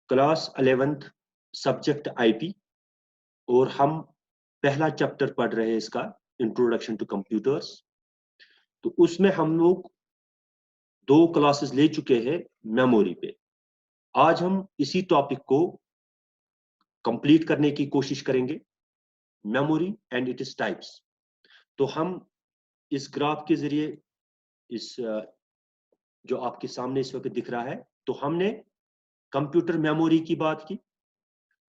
Class 11th subject IP और हम पहला चैप्टर पढ़ रहे हैं इसका इंट्रोडक्शन टू कंप्यूटर्स। तो उसमें हम लोग 2 क्लासेस ले चुके हैं मेमोरी पे। आज हम इसी टॉपिक को कंप्लीट करने की कोशिश करेंगे, मेमोरी एंड इट्स टाइप्स। तो हम इस ग्राफ के जरिए इस जो आपके सामने इस वक्त दिख रहा है, तो हमने कंप्यूटर मेमोरी की बात की।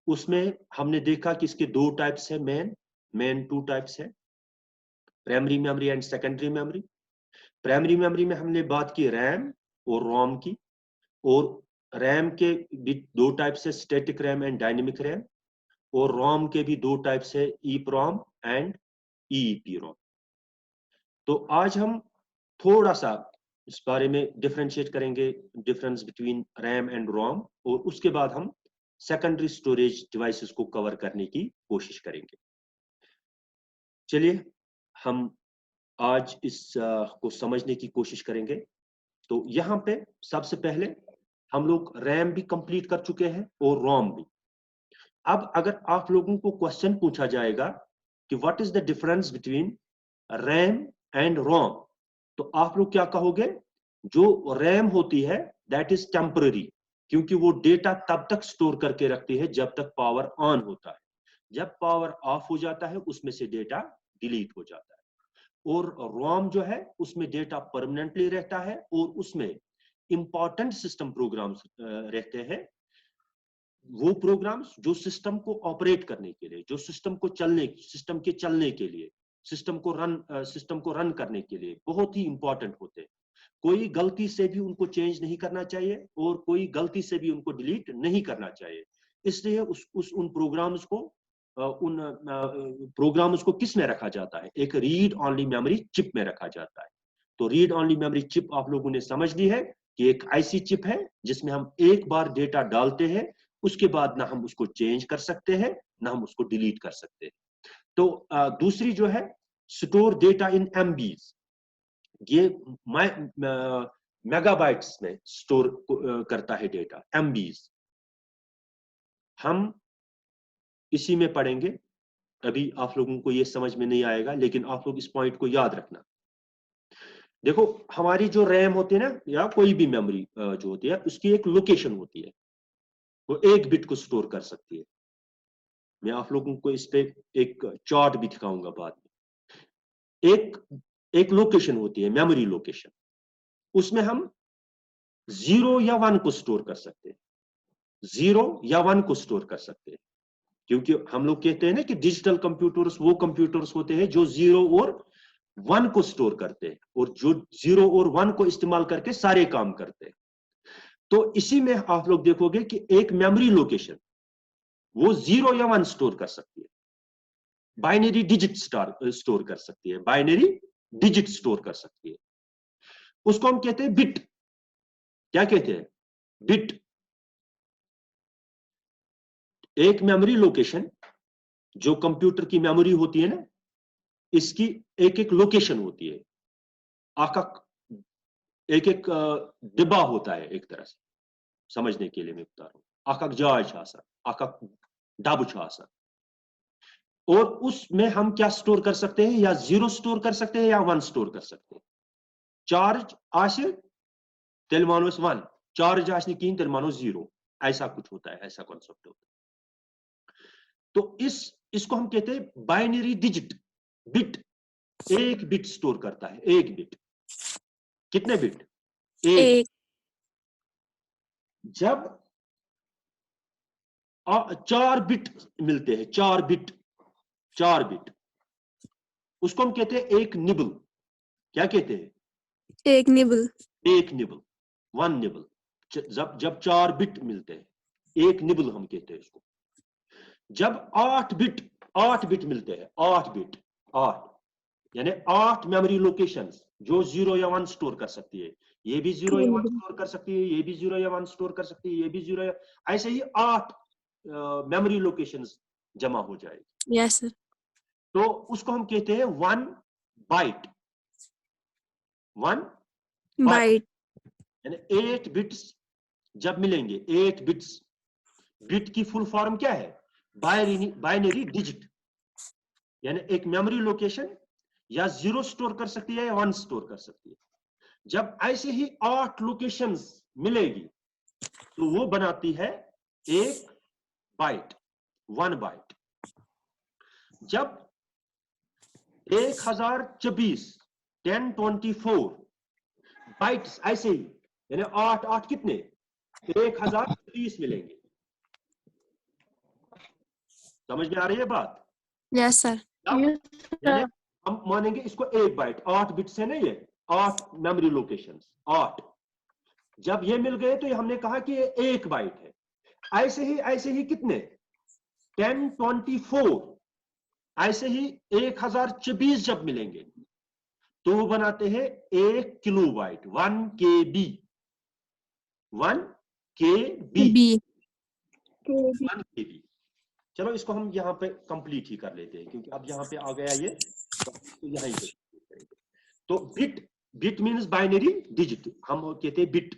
उसमें हमने देखा कि इसके 2 टाइप्स है, मेन 2 टाइप्स है, primary memory and secondary memory. Primary memory में हमने बात की रैम और रोम की, और रैम के भी 2 टाइप्स है, static RAM and dynamic RAM. और रोम के भी 2 टाइप्स है, ईप्रोम एंड ईईपीरोम। तो आज हम थोड़ा सा इस बारे में डिफरेंशिएट करेंगे, डिफरेंस बिटवीन रैम एंड रोम, और उसके बाद हम सेकेंडरी स्टोरेज डिवाइसेस को कवर करने की कोशिश करेंगे। चलिए हम आज इस को समझने की कोशिश करेंगे। तो यहाँ पे सबसे पहले हम लोग रैम भी कंप्लीट कर चुके हैं और रोम भी। अब अगर आप लोगों को क्वेश्चन पूछा जाएगा कि what is the difference between RAM and ROM, तो आप लोग क्या कहोगे? जो रैम होती है दैट इज टेम्पररी, क्योंकि वो डेटा तब तक स्टोर करके रखती है जब तक पावर ऑन होता है। जब पावर ऑफ हो जाता है उसमें से डेटा डिलीट हो जाता है। और रोम जो है उसमें डेटा परमानेंटली रहता है और उसमें इंपॉर्टेंट सिस्टम प्रोग्राम्स रहते हैं, वो प्रोग्राम्स जो सिस्टम को ऑपरेट करने के लिए, जो सिस्टम के चलने के लिए, सिस्टम को रन करने के लिए बहुत ही इंपॉर्टेंट होते हैं। कोई गलती से भी उनको चेंज नहीं करना चाहिए और कोई गलती से भी उनको डिलीट नहीं करना चाहिए। इसलिए उन प्रोग्राम्स को किस में रखा जाता है? एक रीड ओनली मेमोरी चिप में रखा जाता है। तो रीड ओनली मेमोरी चिप आप लोगों ने समझ ली है कि एक आईसी चिप है जिसमें हम एक बार डेटा डालते हैं, उसके बाद ना हम उसको चेंज कर सकते हैं ना हम उसको डिलीट कर सकते हैं। तो दूसरी जो है, स्टोर डेटा इन एमबीज, ये मेगाबाइट्स में स्टोर करता है डेटा, एमबीज। हम इसी में पढ़ेंगे। अभी आप लोगों को ये समझ में नहीं आएगा, लेकिन आप लोग इस पॉइंट को याद रखना। देखो, हमारी जो रैम होती है ना, या कोई भी मेमोरी जो होती है, उसकी एक लोकेशन होती है, वो 1 बिट को स्टोर कर सकती है। मैं आप लोगों को इस पे एक चार्ट भी दिखाऊंगा बाद में। एक लोकेशन होती है, मेमोरी लोकेशन, उसमें हम 0 या 1 को स्टोर कर सकते हैं, 0 या 1 को स्टोर कर सकते हैं। क्योंकि हम लोग कहते हैं ना कि डिजिटल कंप्यूटर्स वो कंप्यूटर्स होते हैं जो 0 और 1 को स्टोर करते हैं, और जो 0 और 1 को इस्तेमाल करके सारे काम करते हैं। तो इसी में आप लोग देखोगे कि एक मेमोरी लोकेशन वो 0 या 1 स्टोर कर सकती है, बाइनरी डिजिट स्टोर कर सकती है, बाइनरी डिजिट स्टोर कर सकती है। उसको हम कहते हैं बिट। क्या कहते हैं? बिट। एक मेमोरी लोकेशन, जो कंप्यूटर की मेमोरी होती है ना, इसकी एक एक लोकेशन होती है। आका एक एक डिब्बा होता है, एक तरह से समझने के लिए मैं बता रहा हूं। आका जाज आसा, आका डाबू आसा। और उसमें हम क्या स्टोर कर सकते हैं? या 0 स्टोर कर सकते हैं या 1 स्टोर कर सकते हैं। चार्ज आसे तेल मानो 1, चार्ज आसने की तेल मानो 0, ऐसा कुछ होता है, ऐसा कॉन्सेप्ट होता है। तो इसको हम कहते हैं binary digit. Bit, 1 bit store करता है, 1 बिट। कितने बिट? 1। जब 4 बिट मिलते हैं, 4 बिट, 4 बिट, उसको हम कहते हैं एक निबल। क्या कहते हैं? एक निबल। एक निबल, 1 निबल। जब 4 बिट मिलते हैं, एक निबल हम कहते हैं उसको। जब 8 बिट मिलते हैं, 8 बिट, 8 यानी 8 मेमोरी लोकेशंस जो 0 या 1 स्टोर कर सकती है। ये भी 0 या 1 स्टोर कर सकती है, ये भी 0 या 1 स्टोर कर सकती है, ये भी 0 या, ऐसे ही 8 मेमोरी लोकेशंस जमा हो जाएगी। Yes sir. तो उसको हम कहते हैं 1 बाइट। 1 bite bite. यानी 8 बिट्स जब मिलेंगे, 8 बिट्स बिट की फुल फॉर्म क्या है? बाइनरी डिजिट, यानी एक मेमोरी लोकेशन या 0 स्टोर कर सकती है या 1 स्टोर कर सकती है। जब ऐसे ही 8 लोकेशंस मिलेगी तो वो बनाती है एक बाइट, 1 बाइट। जब 1024 1024 बाइट्स ऐसे ही, यानी 8 कितने 1024 मिलेंगे। समझ में आ रही है बात? Yes sir. यानी हम मानेंगे इसको 1 बाइट, 8 बिट्स है ना, ये 8 मेमोरी लोकेशंस 8। जब ये मिल गए तो ये हमने कहा कि ये 1 बाइट है। ऐसे ही कितने 1024 ऐसे ही 1024 जब मिलेंगे तो वो बनाते हैं 1 kilobyte, 1 KB, 1 KB, B 1 KB। चलो इसको हम यहाँ पे कंप्लीट ही कर लेते हैं क्योंकि अब यहाँ पे आ गया ये, तो यहाँ ही पे। तो बिट मीन्स बाइनरी डिजिट, हम कहते हैं बिट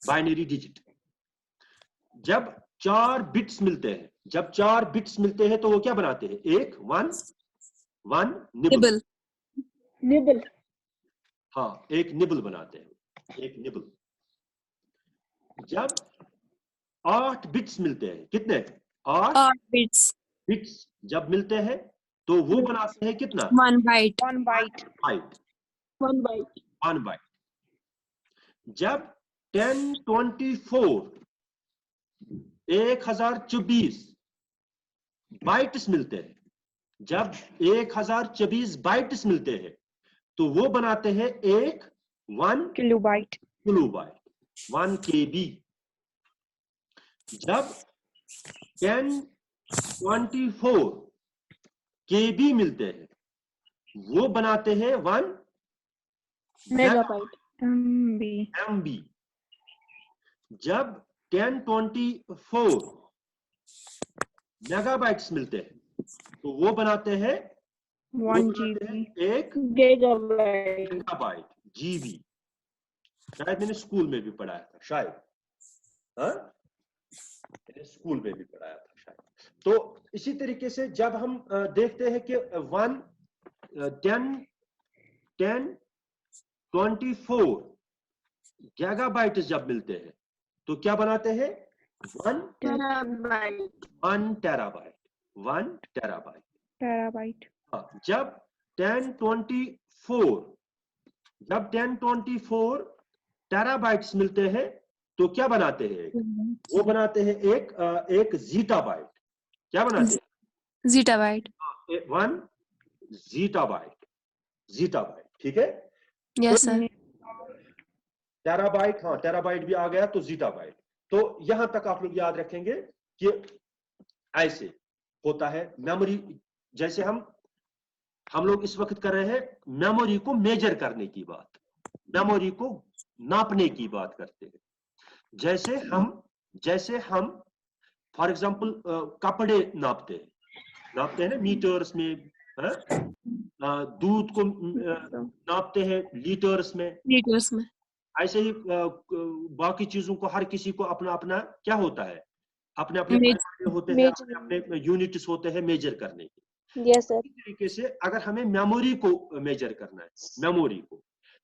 बाइनरी डिजिट। जब 4 बिट्स मिलते हैं तो वो क्या बनाते हैं? एक 1 निबल। निबल। हाँ, एक निबल बनाते हैं, एक निबल। जब 8 बिट्स मिलते हैं, कितने 8 बिट्स जब मिलते हैं तो वो बनाते हैं कितना 1 बाइट। 1 बाइट। 1 बाइट। जब 1024 1024 बाइट्स मिलते हैं, जब 1024 बाइट्स मिलते हैं तो वो बनाते हैं एक 1 किलोबाइट। 1 KB। जब 1024 KB मिलते हैं वो बनाते हैं 1 मेगाबाइट। MB। जब 1024 मेगाबाइट्स मिलते हैं तो वो बनाते हैं 1 GB। एक गीगाबाइट। GB। शायद मैंने स्कूल में भी पढ़ाया था, शायद, हाँ, मैंने स्कूल में भी पढ़ाया था शायद। तो इसी तरीके से जब हम देखते हैं कि 1024 गीगाबाइट जब मिलते हैं तो क्या बनाते हैं 1 टेराबाइट। जब 1024 टेराबाइट्स मिलते हैं तो क्या बनाते हैं? वो बनाते हैं एक ज़ीटाबाइट। क्या बनाते हैं? ज़ीटाबाइट। 1 ज़ीटाबाइट, ठीक है? Yes sir. टेराबाइट, हाँ टेराबाइट भी आ गया तो ज़ीटाबाइट। तो यहां तक आप लोग याद रखेंगे कि ऐसे होता है मेमोरी। जैसे हम लोग इस वक्त कर रहे हैं मेमोरी को मेजर करने की बात, मेमोरी को नापने की बात करते हैं। जैसे हम फॉर एग्जांपल कपड़े नापते हैं ना मीटर्स में, दूध को नापते हैं लीटर्स में। ऐसे ही बाकी चीजों को, हर किसी को अपना अपना क्या होता है, अपने होते हैं, अपने यूनिट्स होते हैं मेजर करने के। Yes sir. इस तरीके से अगर हमें मेमोरी को मेजर करना है, मेमोरी को,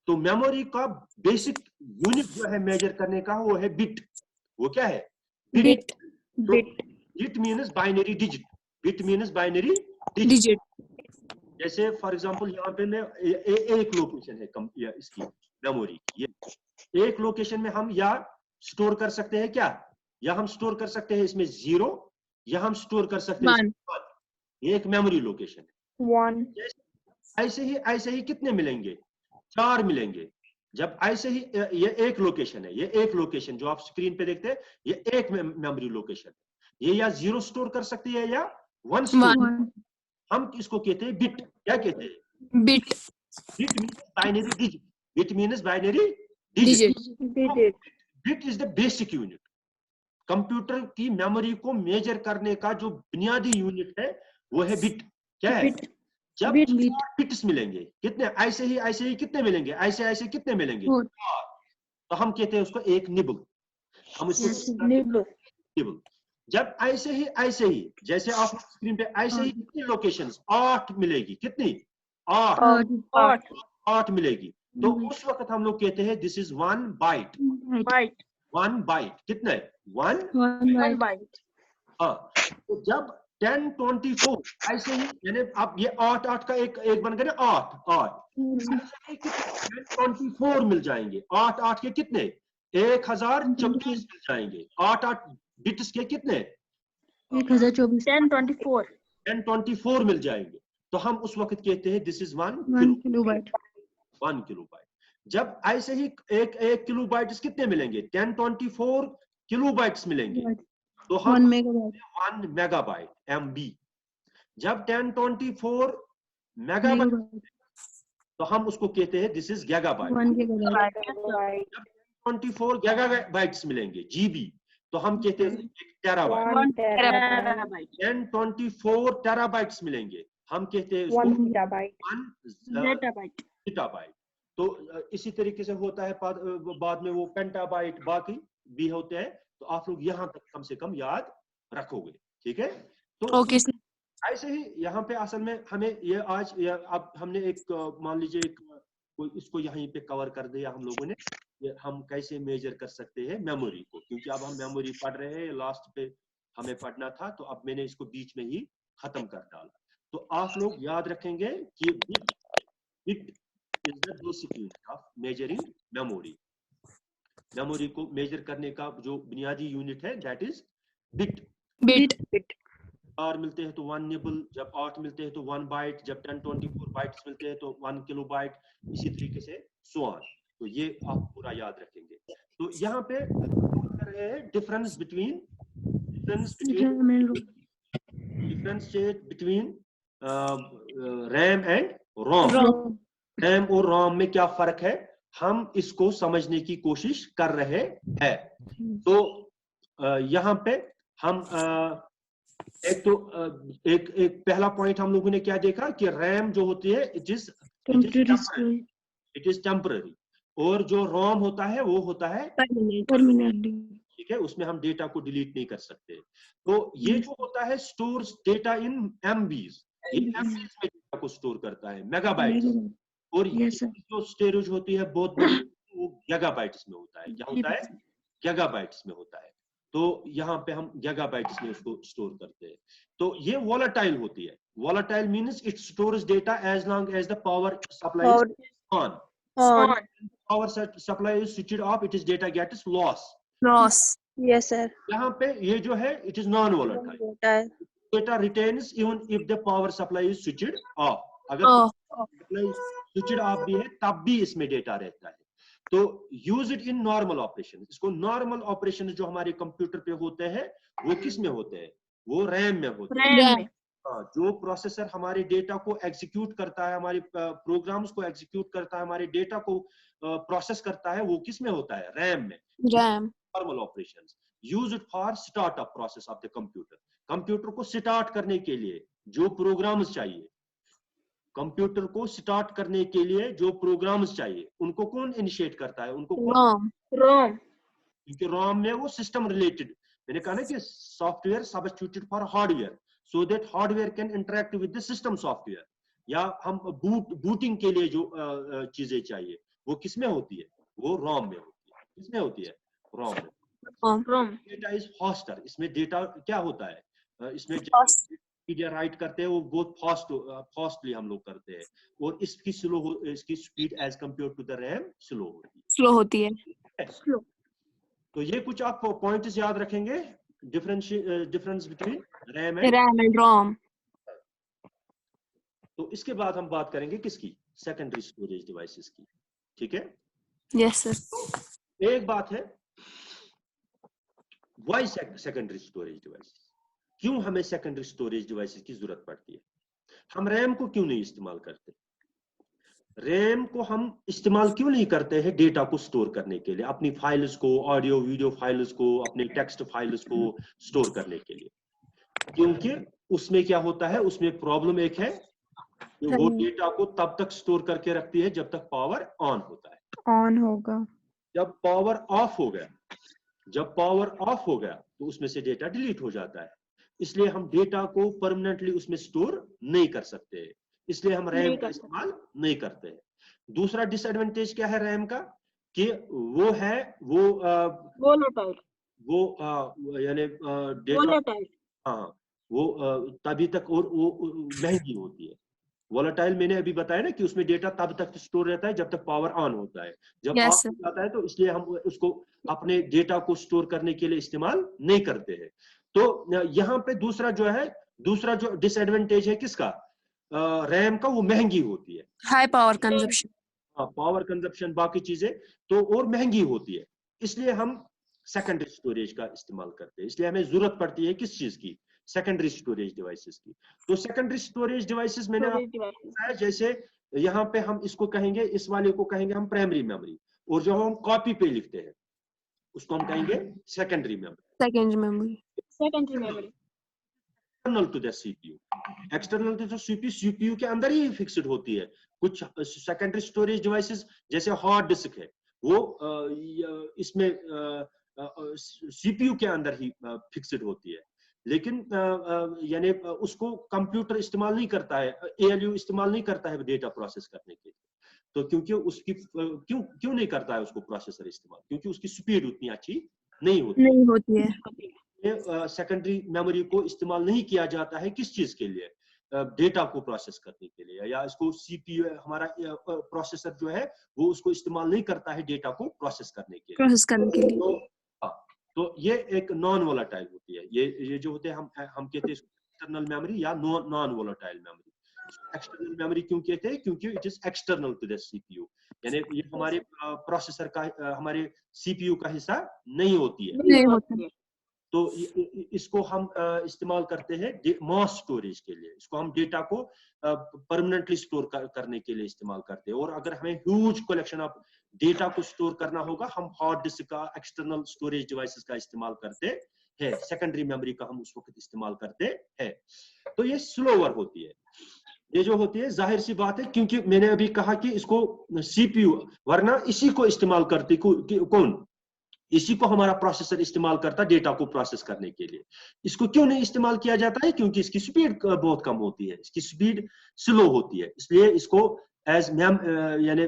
तो मेमोरी का बेसिक यूनिट जो है मेजर करने का वो है बिट। वो क्या है? Bit. Bit means binary digit. Bit means binary digit. जैसे फॉर एग्जांपल यहाँ पे मैं एक लोकेशन है इसकी मेमोरी की, ये एक लोकेशन में हम या स्टोर कर सकते हैं क्या, या हम स्टोर कर सकते हैं इसमें 0, या हम स्टोर कर सकते हैं 1। एक मेमोरी लोकेशन है 1। ऐसे ही कितने मिलेंगे? 4 मिलेंगे। जब ऐसे ही ये एक लोकेशन है, ये एक लोकेशन जो आप स्क्रीन पे देखते हैं, ये एक मेमोरी लोकेशन है। ये या 0 स्टोर कर सकती है या 1 स्टोर। हम इसको कहते हैं बिट। क्या कहते हैं? Bit means binary digit. Bit means binary digit. Bit is the basic unit. Computer की मेमोरी को मेजर करने का जो बुनियादी यूनिट है वो है बिट। क्या है? जब बिट्स मिलेंगे, कितने ऐसे ही कितने मिलेंगे? ऐसे कितने मिलेंगे? तो हम कहते हैं उसको एक निबल। हम इसको टेबल। जब ऐसे ही जैसे आप स्क्रीन पे ऐसे ही कितनी लोकेशंस 8 मिलेगी, कितनी 8 मिलेगी। तो उस वक्त हम लोग कहते हैं this is 1 byte. Byte. 1 byte कितना है 1। 1 byte. हाँ, तो जब 1024 ऐसे ही यानी अब ये 8 का एक बन गया ना 8 1024 मिल जाएंगे। 8 के कितने 1024 मिल जाएंगे। 8 बिट्स के कितने 1024 1024. 1024 मिल जाएंगे। तो हम उस वक्त कहते हैं दिस इज 1 किलोबाइट। किलोबाइट। जब ऐसे ही एक किलोबाइट्स कितने मिलेंगे 1024 किलोबाइट्स मिलेंगे। तो हम 1 मेगाबाइट 1 मेगाबाइट MB। जब 1024 मेगाबाइट तो हम उसको कहते हैं this is gigabyte. 1 gigabyte. Byte. 24 gigabytes मिलेंगे GB तो हम कहते हैं टेराबाइट। 1 terabyte. 1024 टेराबाइट्स मिलेंगे हम कहते हैं 1 zettabyte. 1 Zettabyte. zettabyte। तो इसी तरीके से होता है बाद में वो पेंटाबाइट बाकी भी होते हैं। तो आप लोग यहाँ तक कम से कम याद रखोगे, ठीक है। तो ओके ऐसे ही यहाँ पे असल में हमें ये आज अब हमने एक मान लीजिए कोई इसको यहीं पे कवर कर दिया हम लोगों ने। ये हम कैसे मेजर कर सकते हैं मेमोरी को, क्योंकि अब हम मेमोरी पढ़ रहे हैं, लास्ट पे हमें पढ़ना था तो अब मैंने इसको बीच में ही खत्म कर डाला। तो आप लोग याद रखेंगे कि bit is the basic unit of measuring memory. Memory को मेजर करने का जो बुनियादी यूनिट है दैट इज बिट। बिट 4 मिलते हैं तो 1 निबल, जब 8 मिलते हैं तो 1 बाइट, जब 1024 बाइट्स मिलते हैं तो 1 किलोबाइट, इसी तरीके से सो ऑन। तो ये आप पूरा याद रखेंगे। तो यहाँ पे कर रहे हैं difference between RAM and ROM. RAM और रोम में क्या फर्क है हम इसको समझने की कोशिश कर रहे हैं। तो यहाँ पे हम एक पहला पॉइंट हम लोगों ने क्या देखा कि रैम जो होती है इट इज टेम्पररी, और जो रोम होता है वो होता है परमानेंटली। ठीक है, उसमें हम डेटा को डिलीट नहीं कर सकते। तो ये जो होता है स्टोर्स डेटा इन MBs, ये MBs में डेटा को स्टोर करता है मेगाबाइट्स। और ये जो स्टोरेज होती है बहुत बड़ी वो गीगाबाइट्स में होता है। क्या होता है गीगाबाइट्स में होता है। तो यहाँ पे हम गीगाबाइट्स में उसको स्टोर करते हैं। तो ये वोलेटाइल होती है। Volatile means it stores data as long as the power supply is on. Power supply is switched off, it is data gets lost. Yes sir. यहाँ पे ये जो है it is non volatile. Data retains even if the power supply is switched off. अगर supply switched off भी है तब भी इसमें डेटा रहता है। तो use it in normal operation. इसको normal operation जो हमारे कंप्यूटर पे होते हैं वो किस में होते हैं वो रैम में होते हैं। जो प्रोसेसर हमारे डेटा को एग्जीक्यूट करता है, हमारे प्रोग्राम्स को एग्जीक्यूट करता है, हमारे डेटा को प्रोसेस करता है वो किस में होता है रैम में। Normal operations used for startup process of the computer. Computer को स्टार्ट करने के लिए जो प्रोग्राम्स चाहिए, कंप्यूटर को स्टार्ट करने के लिए जो प्रोग्राम्स चाहिए उनको कौन इनिशिएट करता है उनको रोम। क्योंकि रोम में वो सिस्टम रिलेटेड, मैंने कहा ना कि software substituted for hardware so that hardware can interact with the system software। या हम बूटिंग के लिए जो चीजें चाहिए वो किसमें होती है वो रोम में होती है। किसमें होती है रोम में। डेटा इज फास्टर, इसमें डेटा क्या होता है इसमें मीडिया राइट करते हैं वो बहुत फास्टली हम लोग करते हैं, और इसकी speed as compare to the RAM slow होती है। तो ये कुछ आप पॉइंट्स याद रखेंगे difference between RAM and ROM. तो इसके बाद हम बात करेंगे किसकी सेकेंडरी स्टोरेज डिवाइसेस की, ठीक है। Yes sir. तो एक बात है व्हाई सेकेंडरी स्टोरेज डिवाइसेस, क्यों हमें सेकेंडरी स्टोरेज डिवाइसेस की जरूरत पड़ती है। हम रैम को क्यों नहीं इस्तेमाल करते, रैम को हम इस्तेमाल क्यों नहीं करते हैं डेटा को स्टोर करने के लिए, अपनी फाइल्स को, ऑडियो वीडियो फाइल्स को, अपने टेक्स्ट फाइल्स को स्टोर करने के लिए। क्योंकि उसमें क्या होता है उसमें प्रॉब्लम एक है वो डेटा को तब तक स्टोर करके रखती है जब तक पावर ऑन होता है। ऑन होगा, जब पावर ऑफ हो गया जब पावर ऑफ हो गया तो उसमें से डेटा डिलीट हो जाता है, इसलिए हम डेटा को परमानेंटली उसमें स्टोर नहीं कर सकते, इसलिए हम रैम का इस्तेमाल नहीं करते हैं। दूसरा डिसएडवांटेज क्या है रैम का, कि वो है वो यानी डेटा, हाँ वो तभी तक और वो महंगी होती है। वोलेटाइल मैंने अभी बताया ना कि उसमें डेटा तब तक स्टोर रहता है जब तक पावर ऑन होता है, जब Yes, ऑफ हो जाता है तो इसलिए हम उसको अपने डेटा को स्टोर करने के लिए इस्तेमाल नहीं करते हैं। तो यहाँ पे दूसरा जो डिसएडवांटेज है किसका, रैम का, वो महंगी होती है, high power consumption. Power consumption बाकी चीजें तो और महंगी होती है, इसलिए हम सेकेंडरी स्टोरेज का इस्तेमाल करते हैं। इसलिए हमें जरूरत पड़ती है किस चीज की, सेकेंडरी स्टोरेज डिवाइसेस की। तो सेकेंडरी स्टोरेज डिवाइसेस मैंने आपको बताया, जैसे यहाँ पे हम इसको कहेंगे, इस वाले को कहेंगे हम प्राइमरी मेमोरी, और जो हम कॉपी पे लिखते हैं उसको हम कहेंगे secondary memory. Secondary memory. External to the CPU, external to the CPU के अंदर ही फिक्स्ड होती है। कुछ सेकेंडरी स्टोरेज डिवाइसेस जैसे हार्ड डिस्क है, वो इसमें सीपीयू के अंदर ही फिक्स्ड होती है, लेकिन यानी उसको कंप्यूटर इस्तेमाल नहीं करता है, एएलयू इस्तेमाल नहीं करता है डेटा प्रोसेस करने के लिए। तो क्योंकि उसकी क्यों नहीं करता है उसको प्रोसेसर इस्तेमाल, क्योंकि उसकी स्पीड उतनी अच्छी नहीं होती है। सेकेंडरी मेमोरी को इस्तेमाल नहीं किया जाता है किस चीज के लिए, डेटा को प्रोसेस करने के लिए, या इसको सीपीयू हमारा प्रोसेसर जो है वो उसको इस्तेमाल नहीं करता है डेटा को प्रोसेस करने के लिए। तो ये एक नॉन वोलेटाइल होती है, ये जो होते हैं हम कहते हैं एक्सटर्नल मेमोरी या non volatile memory. External memory क्यों कहते हैं, क्योंकि it is external to the CPU, यानी ये हमारे प्रोसेसर का, हमारे सीपीयू का हिस्सा नहीं होती है। तो इसको हम इस्तेमाल करते हैं मास स्टोरेज के लिए, इसको हम डेटा को परमानेंटली स्टोर करने के लिए इस्तेमाल करते हैं। और अगर हमें ह्यूज कलेक्शन ऑफ डेटा को स्टोर करना होगा, हम हार्ड डिस्क का, एक्सटर्नल स्टोरेज डिवाइसेस का इस्तेमाल करते हैं, सेकेंडरी मेमोरी का हम उस वक्त इस्तेमाल करते हैं। तो ये स्लोअर होती है, ये जो होती है, जाहिर सी बात है, क्योंकि मैंने अभी कहा कि इसको सीपीयू, वरना इसी को इस्तेमाल करते कौन, इसी को हमारा प्रोसेसर इस्तेमाल करता डेटा को प्रोसेस करने के लिए। इसको क्यों नहीं इस्तेमाल किया जाता है, क्योंकि इसकी स्पीड बहुत कम होती है, इसकी स्पीड स्लो होती है, इसलिए इसको एज यानी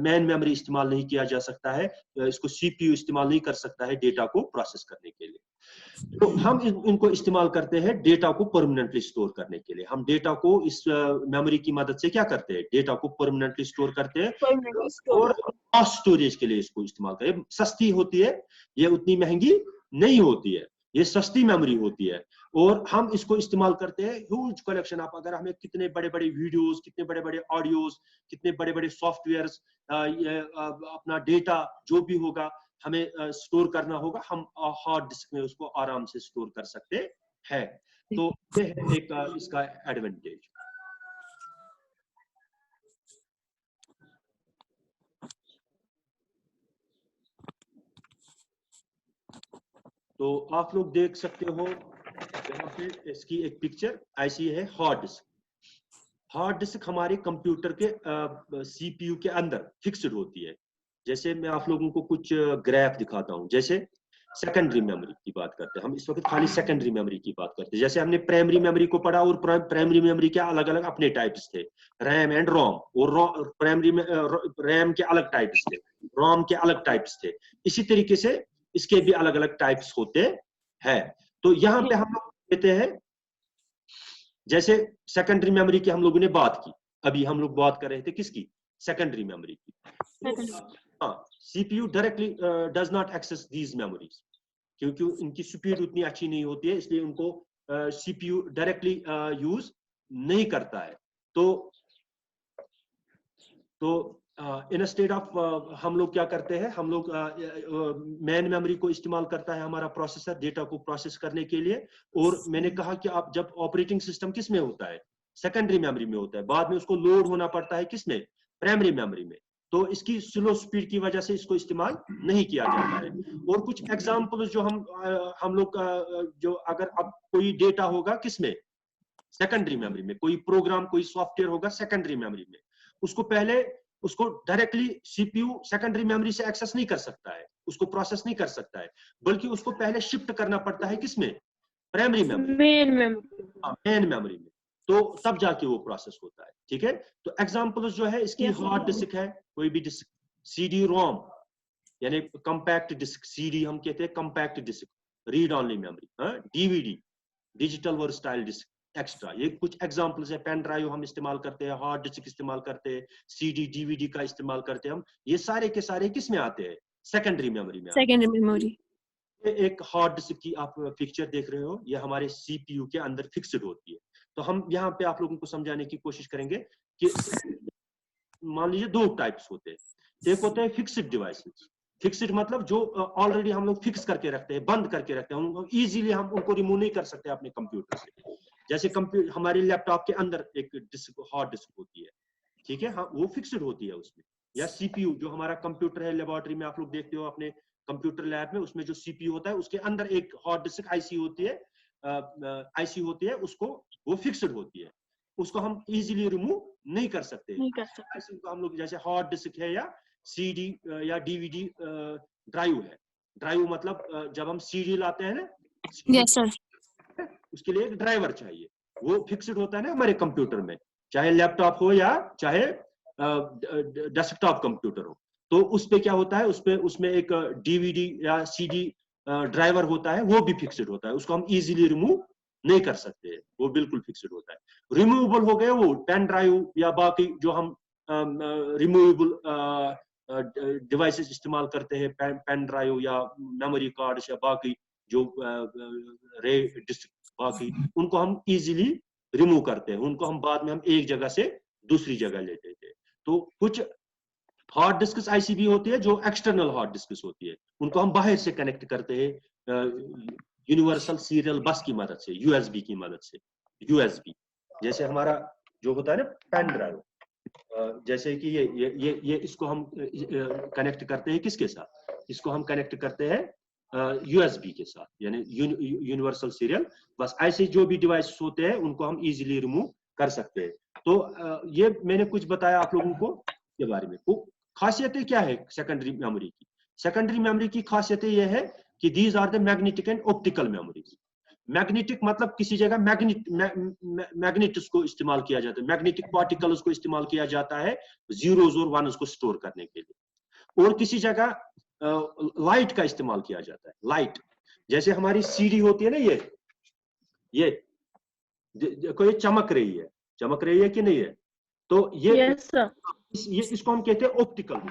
मैन मेमोरी इस्तेमाल नहीं किया जा सकता है, इसको सीपीयू इस्तेमाल नहीं कर सकता है डेटा को प्रोसेस करने के लिए। तो हम इनको इस्तेमाल करते हैं डेटा को परमानेंटली स्टोर करने के लिए। हम डेटा को इस मेमोरी की मदद से क्या करते हैं, डेटा को परमानेंटली स्टोर करते हैं और मास स्टोरेज के लिए इसको इस्तेमाल करें। सस्ती होती है, ये उतनी महंगी नहीं होती है, ये सस्ती मेमोरी होती है, और हम इसको इस्तेमाल करते हैं ह्यूज कलेक्शन ऑफ, अगर हमें कितने बड़े बड़े वीडियोस, कितने बड़े बड़े ऑडियोज, कितने बड़े बड़े सॉफ्टवेयर्स, अपना डेटा जो भी होगा हमें स्टोर करना होगा, हम हार्ड डिस्क में उसको आराम से स्टोर कर सकते हैं। तो ये है एक इसका एडवांटेज। तो आप लोग देख सकते हो यहाँ पे इसकी एक पिक्चर ऐसी है। हार्ड डिस्क, हार्ड डिस्क हमारे कंप्यूटर के सीपीयू के अंदर फिक्स्ड होती है। जैसे मैं आप लोगों को कुछ ग्राफ दिखाता हूँ। जैसे सेकेंडरी मेमोरी की बात करते हैं हम, इस वक्त खाली सेकेंडरी मेमोरी की बात करते हैं। जैसे हमने प्राइमरी मेमोरी को पढ़ा, और प्राइमरी मेमोरी के अलग अलग अपने टाइप्स थे, रैम एंड रोम, और प्राइमरी में रैम के अलग टाइप्स थे, रोम के अलग टाइप्स थे। इसी तरीके से इसके भी अलग अलग टाइप्स होते हैं। तो यहाँ पे हम लोग कहते हैं, जैसे सेकेंडरी मेमोरी की हम लोगों ने बात की, अभी हम लोग बात कर रहे थे किसकी, सेकेंडरी मेमोरी की। हाँ, CPU directly does not access these memories, क्योंकि इनकी स्पीड उतनी अच्छी नहीं होती है, इसलिए उनको सीपीयू डायरेक्टली यूज नहीं करता है। तो इंस्टेड ऑफ हम लोग क्या करते हैं, हम लोग मैन मेमोरी को इस्तेमाल करता है हमारा प्रोसेसर डेटा को प्रोसेस करने के लिए। और मैंने कहा कि आप जब ऑपरेटिंग सिस्टम किस में होता है, सेकेंडरी मेमोरी में होता है, बाद में उसको लोड होना पड़ता है किसमें, प्राइमरी मेमोरी में। तो इसकी स्लो स्पीड की वजह से इसको इस्तेमाल नहीं किया जाता है। और कुछ एग्जाम्पल्स जो हम लोग जो, अगर अब कोई डेटा होगा किसमें, सेकेंडरी मेमोरी में, कोई प्रोग्राम कोई सॉफ्टवेयर होगा सेकेंडरी मेमोरी में, उसको पहले उसको डायरेक्टली सीपीयू सेकेंडरी मेमोरी से एक्सेस नहीं कर सकता है, उसको प्रोसेस नहीं कर सकता है, बल्कि उसको पहले शिफ्ट करना पड़ता है किसमें, primary memory, main memory. Main memory में, तो तब जाके वो प्रोसेस होता है। ठीक है, तो एग्जांपल्स जो है इसकी Yes, sir. हार्ड डिस्क है, कोई भी डिस्क, सीडी रोम यानी कंपैक्ट डिस्क, सीडी हम कहते हैं compact disc, read only memory, DVD digital versatile disc extra, ये कुछ एग्जांपल्स है। पेन ड्राइव हम इस्तेमाल करते हैं, हार्ड डिस्क इस्तेमाल करते हैं, सीडी डीवीडी का इस्तेमाल करते हैं हम, ये सारे के सारे किस में आते हैं, सेकेंडरी मेमोरी में आते हैं। Secondary memory. ये एक हार्ड डिस्क की आप पिक्चर देख रहे हो, ये हमारे सीपीयू के अंदर फिक्स्ड होती है। तो हम यहाँ पे आप लोगों को समझाने की कोशिश करेंगे कि मान लीजिए दो टाइप्स होते हैं, एक होते हैं फिक्स्ड डिवाइसेस, फिक्स्ड मतलब जो ऑलरेडी हम लोग फिक्स करके रखते हैं, बंद करके रखते हैं, उनको इजीली हम उनको रिमूव नहीं कर सकते अपने कंप्यूटर से। जैसे कंप्यूटर, हमारे लैपटॉप के अंदर एक डिस्क, हार्ड डिस्क होती है, ठीक है, हाँ वो फिक्स्ड होती है उसमें। या सीपीयू, जो हमारा कंप्यूटर है, लेबोरेटरी में आप लोग देखते हो अपने कंप्यूटर लैब में, उसमें जो सीपीयू होता है उसके अंदर एक हार्ड डिस्क आईसी होती है, आईसी होती है, उसको वो फिक्स्ड होती है, उसको हम इजीली रिमूव नहीं कर सकते। नहीं कर सकते। ऐसे को हम लोग जैसे हार्ड डिस्क है या सीडी या डीवीडी ड्राइव है, ड्राइव मतलब जब हम सीडी लाते हैं ना, यस सर। उसके लिए एक ड्राइवर चाहिए, वो फिक्स्ड होता है ना हमारे कंप्यूटर में, चाहे लैपटॉप हो या चाहे डेस्कटॉप कंप्यूटर हो। तो उस पे क्या होता है, उसमें एक डीवीडी या सीडी ड्राइवर होता है, वो भी फिक्स्ड होता है, उसको हम इजीली रिमूव नहीं कर सकते, वो बिल्कुल फिक्स्ड होता है। रिमूवेबल हो गए वो पेन ड्राइव या बाकी जो हम रिमूवेबल डिवाइसेस इस्तेमाल करते हैं, पेन ड्राइव या मेमोरी कार्ड या बाकी जो रे डिस्क, बाकी उनको हम इजीली रिमूव करते हैं, उनको हम बाद में हम एक जगह से दूसरी जगह लेते थे। तो कुछ हार्ड डिस्क आईसीबी होती है जो एक्सटर्नल हार्ड डिस्क होती है, उनको हम बाहर से कनेक्ट करते हैं यूनिवर्सल सीरियल बस की मदद से, यूएसबी की मदद से। यूएसबी जैसे हमारा जो होता है ना पेन ड्राइव, जैसे कि ये इसको हम कनेक्ट करते हैं किसके साथ, इसको हम कनेक्ट करते हैं यूएसबी के साथ, यानी यूनिवर्सल सीरियल बस। ऐसे जो भी डिवाइस होते हैं उनको हम इजीली रिमूव कर सकते हैं। तो ये मैंने कुछ बताया आप लोगों को के बारे में। वो खासियतें क्या है सेकेंडरी मेमोरी की, सेकेंडरी मेमोरी की खासियतें ये है कि these are the magnetic and optical memories. Magnetic मतलब किसी जगह मैग्नेट को इस्तेमाल किया जाता है, मैग्नेटिक पार्टिकल्स को इस्तेमाल किया जाता है जीरोस और वनस को स्टोर करने के लिए। और किसी जगह लाइट का इस्तेमाल किया जाता है, लाइट जैसे हमारी सीडी होती है ना, ये देखो ये चमक रही है कि नहीं है, तो ये Yes, sir. इसको हम कहते हैं ऑप्टिकल।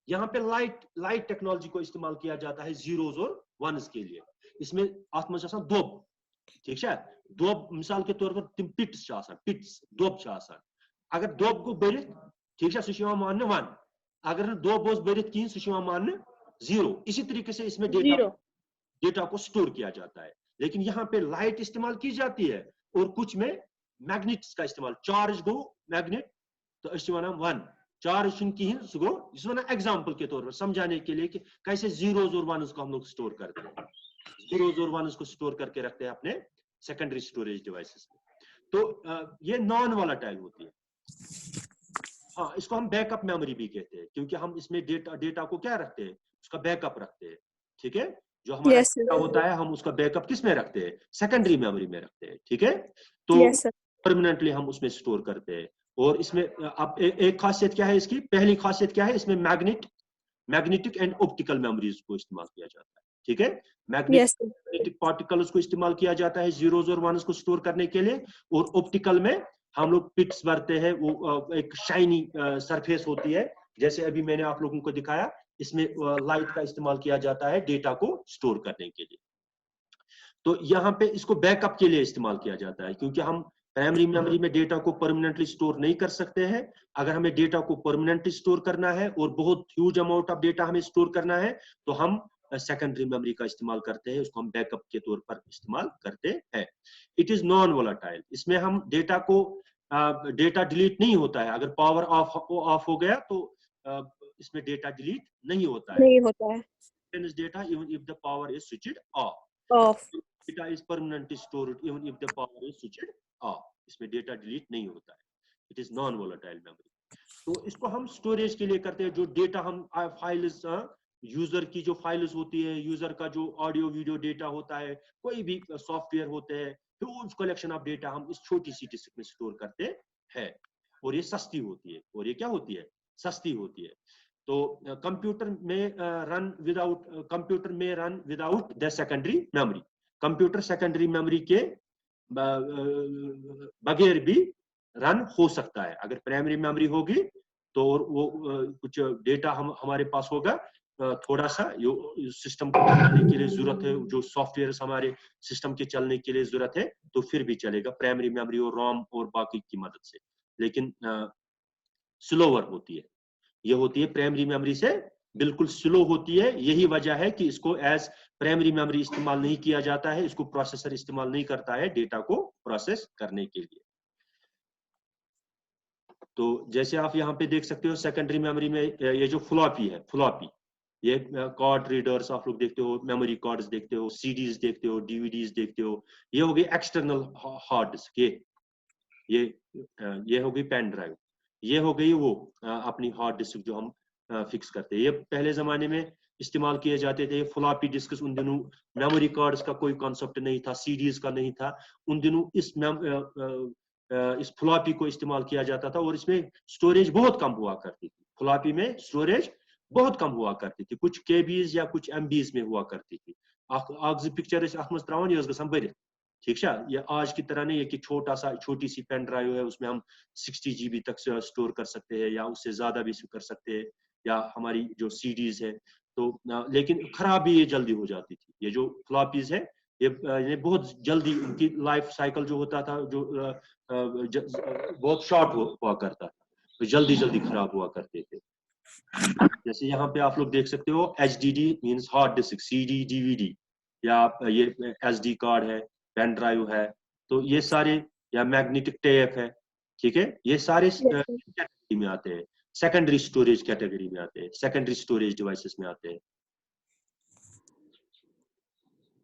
यहाँ पे लाइट टेक्नोलॉजी को इस्तेमाल किया जाता है जीरोस और वनस के लिए। इसमें आत्मज दोब, ठीक है, दोब मिसाल के तौर पर तिम पिट्स दोब अगर दोब को बरित, ठीक है, सह मान 1, अगर दोब बरित कहीं सह मान 0। इसी तरीके से इसमें डेटा को स्टोर किया जाता है। लेकिन यहाँ पे लाइट इस्तेमाल की जाती है और कुछ में मैग्नेट्स का इस्तेमाल, चार्ज गो मैग्नेट, तो वन 1 चार्ज कहीं सो गो एग्जाम्पल के तौर पर समझाने के लिए कि कैसे जीरोस और वनस को हम लोग स्टोर करते हैं, जीरोस और वनस को स्टोर करके रखते हैं अपने सेकेंडरी स्टोरेज डिवाइसेस में। तो ये नॉन वोलेटाइल होती है। हाँ, इसको हम बैकअप मेमोरी भी कहते हैं, क्योंकि हम इसमें डेटा को क्या रखते हैं, उसका बैकअप रखते हैं। ठीक है, जो हमारा डेटा होता है हम उसका बैकअप किस में रखते हैं, सेकेंडरी मेमोरी में रखते हैं। ठीक है, तो परमानेंटली हम उसमें स्टोर करते हैं। और इसमें अब एक खासियत क्या है इसकी, पहली खासियत क्या है, इसमें मैग्नेटिक एंड ऑप्टिकल मेमोरीज को इस्तेमाल किया जाता है। ठीक है, मैग्नेटिक पार्टिकल्स को इस्तेमाल किया जाता है जीरोस और वनस को स्टोर करने के लिए, और ऑप्टिकल में हम लोग पिट्स भरते हैं, वो एक शाइनी सरफेस होती है, जैसे अभी मैंने आप लोगों को दिखाया, इसमें लाइट का इस्तेमाल किया जाता है डेटा को स्टोर करने के लिए। तो यहाँ पे इसको बैकअप के लिए इस्तेमाल किया जाता है, क्योंकि हम प्राइमरी मेमोरी में डेटा को परमानेंटली स्टोर नहीं कर सकते हैं। अगर हमें डेटा को परमानेंटली स्टोर करना है और बहुत ह्यूज अमाउंट ऑफ डेटा हमें स्टोर करना है, तो हम सेकेंडरी मेमोरी का इस्तेमाल करते हैं, उसको हम बैकअप के तौर पर इस्तेमाल करते हैं। इट इज नॉन वोलेटाइल, इसमें हम डेटा डिलीट नहीं होता है, अगर पावर ऑफ हो गया तो इसमें डेटा डिलीट नहीं होता है। Data even if the power is switched off. Data is permanently stored even if the power is switched off. इसमें डेटा डिलीट नहीं होता है। It is non volatile memory. तो इसको हम स्टोरेज के लिए करते हैं, जो डेटा हम फाइल्स, यूजर की जो फाइल्स होती है, यूजर का जो ऑडियो वीडियो डेटा होता है, कोई भी सॉफ्टवेयर होते हैं, ह्यूज कलेक्शन ऑफ डेटा हम इस छोटी सी डिस्क में स्टोर करते हैं, और ये सस्ती होती है। और ये क्या होती है? सस्ती होती है। तो कंप्यूटर में run without the secondary memory. Computer secondary memory के बगैर भी रन हो सकता है। अगर प्राइमरी मेमोरी होगी तो वो कुछ डेटा हमारे पास होगा, थोड़ा सा जो सिस्टम को चलाने के लिए जरूरत है, जो सॉफ्टवेयर हमारे सिस्टम के चलने के लिए जरूरत है, तो फिर भी चलेगा प्राइमरी मेमोरी और रोम और बाकी की मदद से। लेकिन स्लोवर होती है, ये होती है प्राइमरी मेमोरी से बिल्कुल स्लो होती है। यही वजह है कि इसको एज प्राइमरी मेमोरी इस्तेमाल नहीं किया जाता है, इसको प्रोसेसर इस्तेमाल नहीं करता है डेटा को प्रोसेस करने के लिए। तो जैसे आप यहाँ पे देख सकते हो सेकेंडरी मेमोरी में ये जो फ्लॉपी है, फ्लॉपी, ये कार्ड रीडर्स आप लोग देखते हो, मेमोरी कार्ड्स देखते हो, सीडीज देखते हो, डीवीडीज देखते हो, ये हो गई एक्सटर्नल हार्ड डिस्क। ये हो गई पेन ड्राइव, ये हो गई वो अपनी हार्ड डिस्क जो हम फिक्स करते हैं। ये पहले जमाने में इस्तेमाल किए जाते थे फ्लॉपी डिस्क। उन दिनों मेमोरी कार्ड्स का कोई कॉन्सेप्ट नहीं था, सीडीज का नहीं था। उन दिनों इस फ्लॉपी को इस्तेमाल किया जाता था, और इसमें स्टोरेज बहुत कम हुआ करती थी। फ्लॉपी में स्टोरेज बहुत कम हुआ करती थी, कुछ केबीज या कुछ एमबीज में हुआ करती थी। पिक्चर त्रावन ये गसान भरित, ठीक है। ये आज की तरह नहीं है कि छोटी सी पेन ड्राइव है, उसमें हम 60 GB तक स्टोर कर सकते हैं, या उससे ज्यादा भी कर सकते हैं, या हमारी जो सीडीज है। तो लेकिन खराब भी ये जल्दी हो जाती थी। ये जो फ्लॉपीज है ये बहुत जल्दी, उनकी लाइफ साइकिल जो होता था, जो बहुत शॉर्ट हुआ करता था, तो जल्दी जल्दी खराब हुआ करते थे। जैसे यहाँ पे आप लोग देख सकते हो HDD means hard disk, CD DVD, या ये SD कार्ड है, पेन ड्राइव है, तो ये सारे, या मैग्नेटिक टेप है, ठीक है, ये सारे कैटेगरी में आते हैं, सेकेंडरी स्टोरेज कैटेगरी में आते हैं, सेकेंडरी स्टोरेज डिवाइसेस में आते हैं।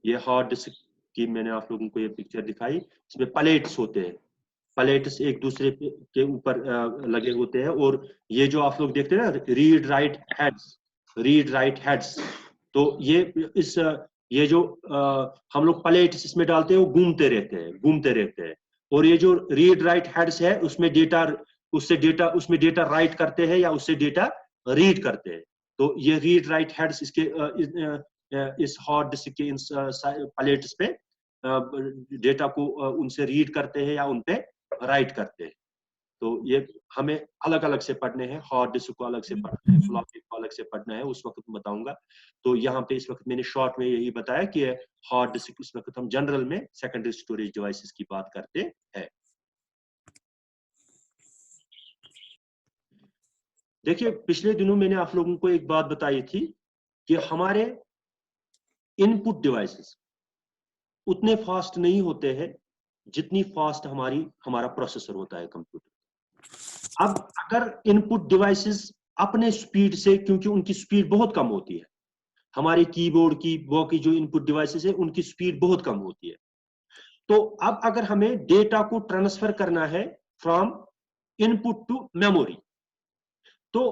ये हार्ड डिस्क की मैंने आप लोगों को ये पिक्चर दिखाई, इसमें प्लेट्स होते हैं, प्लेट्स एक दूसरे के ऊपर लगे होते हैं, और ये जो आप लोग देखते हैं ना रीड राइट हेड्स, तो ये जो हम लोग प्लेट्स इसमें डालते हैं, वो घूमते रहते हैं, और ये जो रीड राइट हेड्स है उसमें डेटा राइट करते हैं, या उससे डेटा रीड करते हैं। तो ये रीड राइट हेड्स इस हार्ड डिस्क के इन प्लेट्स पे डेटा को उनसे रीड करते हैं या उन पे राइट करते हैं। तो ये हमें अलग अलग से पढ़ने हैं, हार्ड डिस्क को अलग से पढ़ना है, फ्लॉपी को अलग से पढ़ना है, उस वक्त बताऊंगा। तो यहाँ पे इस वक्त मैंने शॉर्ट में यही बताया कि हार्ड डिस्क इस वक्त हम जनरल में सेकेंडरी स्टोरेज डिवाइसेस की बात करते हैं। देखिए पिछले दिनों मैंने आप लोगों को एक बात बताई थी कि हमारे इनपुट डिवाइसेस उतने फास्ट नहीं होते हैं जितनी फास्ट हमारा प्रोसेसर होता है कंप्यूटर। अब अगर इनपुट डिवाइसेस अपने स्पीड से, क्योंकि उनकी स्पीड बहुत कम होती है, हमारे कीबोर्ड की वो की जो इनपुट डिवाइसेस है उनकी स्पीड बहुत कम होती है, तो अब अगर हमें डेटा को ट्रांसफर करना है फ्रॉम इनपुट टू मेमोरी, तो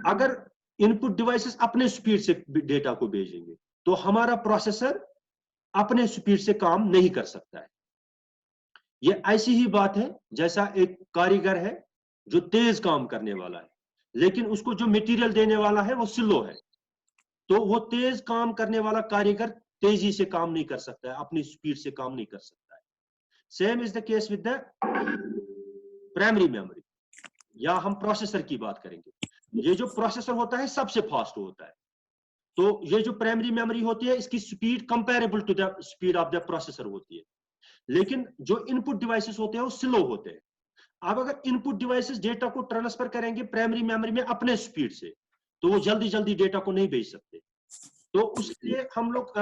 अगर इनपुट डिवाइसेस अपने स्पीड से डेटा को भेजेंगे तो हमारा प्रोसेसर अपने स्पीड से काम नहीं कर सकता है। ये ऐसी ही बात है जैसा एक कारीगर है जो तेज काम करने वाला है, लेकिन उसको जो मटेरियल देने वाला है वो स्लो है, तो वो तेज काम करने वाला कारीगर तेजी से काम नहीं कर सकता है, अपनी स्पीड से काम नहीं कर सकता है। Same is the case with the primary memory, या हम प्रोसेसर की बात करेंगे। ये जो प्रोसेसर होता है सबसे फास्ट होता है, तो ये जो प्राइमरी मेमोरी होती है इसकी speed comparable to the speed of the processor होती है, लेकिन जो इनपुट डिवाइसेस होते हैं वो स्लो होते हैं। अब अगर इनपुट डिवाइसेस डेटा को ट्रांसफर करेंगे प्राइमरी मेमोरी में अपने स्पीड से, तो वो जल्दी जल्दी डेटा को नहीं भेज सकते, तो उसके लिए हम लोग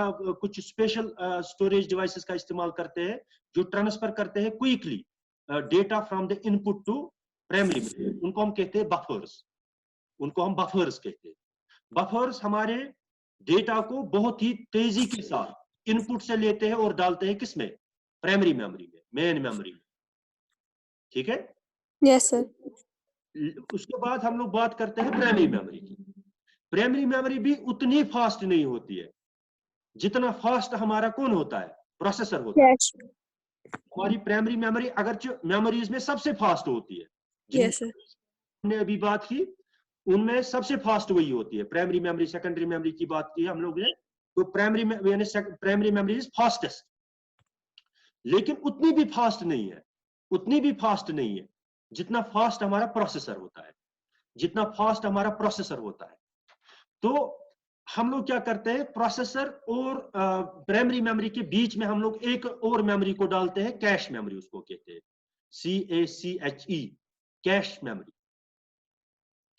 कुछ स्पेशल स्टोरेज डिवाइसेस का इस्तेमाल करते हैं जो ट्रांसफर करते हैं quickly data from the input to primary memory. उनको हम कहते हैं बफर्स कहते हैं। बफर्स हमारे डेटा को बहुत ही तेजी के साथ इनपुट से लेते हैं और डालते हैं किसमें? प्राइमरी मेमोरी में, मेन मेमोरी में, ठीक है। Yes sir. उसके बाद हम लोग बात करते हैं प्राइमरी मेमोरी की। प्राइमरी मेमोरी भी उतनी फास्ट नहीं होती है जितना फास्ट हमारा कौन होता है, प्रोसेसर होता है। हमारी प्राइमरी मेमोरी अगर मेमोरीज में सबसे फास्ट होती है, Yes, sir. हमने अभी बात की उनमें सबसे फास्ट वही होती है। प्राइमरी मेमोरी, सेकेंडरी मेमोरी की बात की हम लोग ने, तो प्राइमरी मेमोरी इज फास्टेस्ट, लेकिन उतनी भी फास्ट नहीं है, उतनी भी फास्ट नहीं है जितना फास्ट हमारा प्रोसेसर होता है, जितना फास्ट हमारा प्रोसेसर होता है। तो हम लोग क्या करते हैं, प्रोसेसर और प्राइमरी मेमोरी के बीच में हम लोग एक और मेमोरी को डालते हैं, कैश मेमोरी उसको कहते हैं, CACHE, cache memory.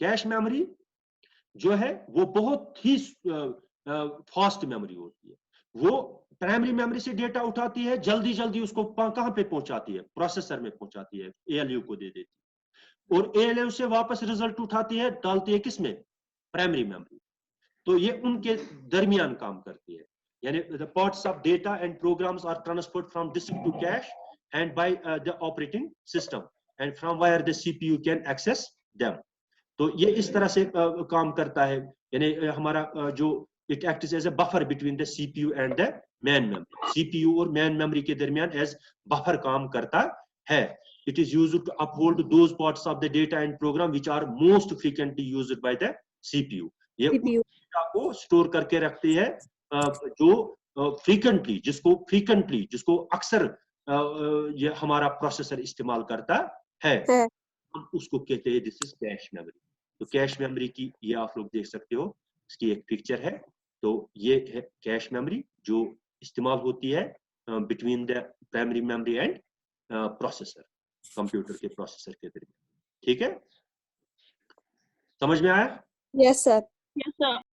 Cache memory जो है वो बहुत ही फास्ट मेमोरी होती है। वो प्राइमरी मेमोरी से डेटा उठाती है, जल्दी जल्दी उसको कहां पे पहुंचाती है, प्रोसेसर में पहुंचाती है, ALU को दे देती है, और ALU से वापस रिजल्ट उठाती है, डालती है किसमें, प्राइमरी मेमोरी। तो ये उनके दरमियान काम करती है, यानी the parts of data and programs are transferred from disk to cache and by the operating system and from where the CPU can access them. तो ये इस तरह से काम करता है, यानी हमारा जो it acts as a buffer between the CPU and the main memory. CPU और मेन मेमोरी के दरमियान एज बफर काम करता है। It is used to uphold those parts of the data and program which are most frequently used by the CPU। ये data को store करके रखती है जो फ्रीक्वेंटली, जिसको अक्सर ये हमारा प्रोसेसर इस्तेमाल करता है, हम उसको कहते हैं दिस इज कैश मेमोरी। तो कैश मेमोरी की ये आप लोग देख सकते हो, इसकी एक पिक्चर है। तो ये है कैश मेमोरी जो इस्तेमाल होती है between the primary memory and processor, computer के प्रोसेसर के दरमियान। ठीक है, समझ में आया? Yes, sir. Yes, sir.